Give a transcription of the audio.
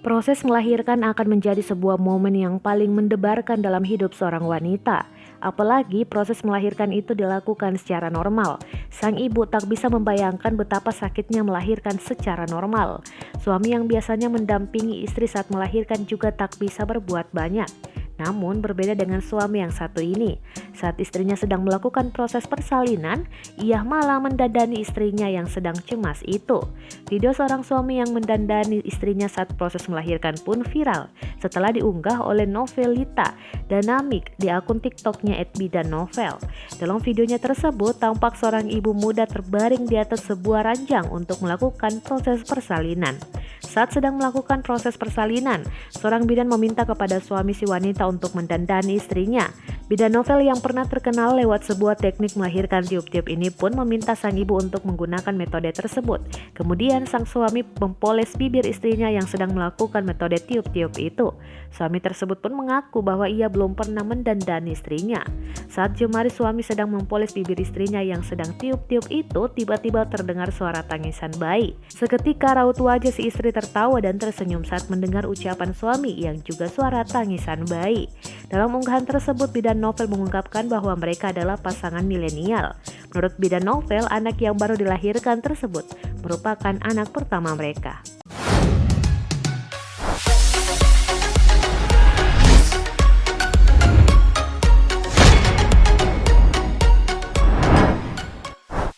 Proses melahirkan akan menjadi sebuah momen yang paling mendebarkan dalam hidup seorang wanita. Apalagi proses melahirkan itu dilakukan secara normal. Sang ibu tak bisa membayangkan betapa sakitnya melahirkan secara normal. Suami yang biasanya mendampingi istri saat melahirkan juga tak bisa berbuat banyak. Namun berbeda dengan suami yang satu ini. Saat istrinya sedang melakukan proses persalinan, ia malah mendandani istrinya yang sedang cemas itu. Video seorang suami yang mendandani istrinya saat proses melahirkan pun viral setelah diunggah oleh Novelita Danamik di akun TikToknya @bidannovel. Dalam videonya tersebut, tampak seorang ibu muda terbaring di atas sebuah ranjang untuk melakukan proses persalinan. Saat sedang melakukan proses persalinan, seorang bidan meminta kepada suami si wanita untuk mendandani istrinya. Bidan novel yang pernah terkenal lewat sebuah teknik melahirkan tiup-tiup ini pun meminta sang ibu untuk menggunakan metode tersebut. Kemudian sang suami mempoles bibir istrinya yang sedang melakukan metode tiup-tiup itu. Suami tersebut pun mengaku bahwa ia belum pernah mendandani istrinya. Saat jemari suami sedang mempoles bibir istrinya yang sedang tiup-tiup itu, tiba-tiba terdengar suara tangisan bayi. Seketika raut wajah si istri tertawa dan tersenyum saat mendengar ucapan suami yang juga suara tangisan bayi. Dalam unggahan tersebut, Bidan Novel mengungkapkan bahwa mereka adalah pasangan milenial. Menurut Bidan Novel, anak yang baru dilahirkan tersebut merupakan anak pertama mereka.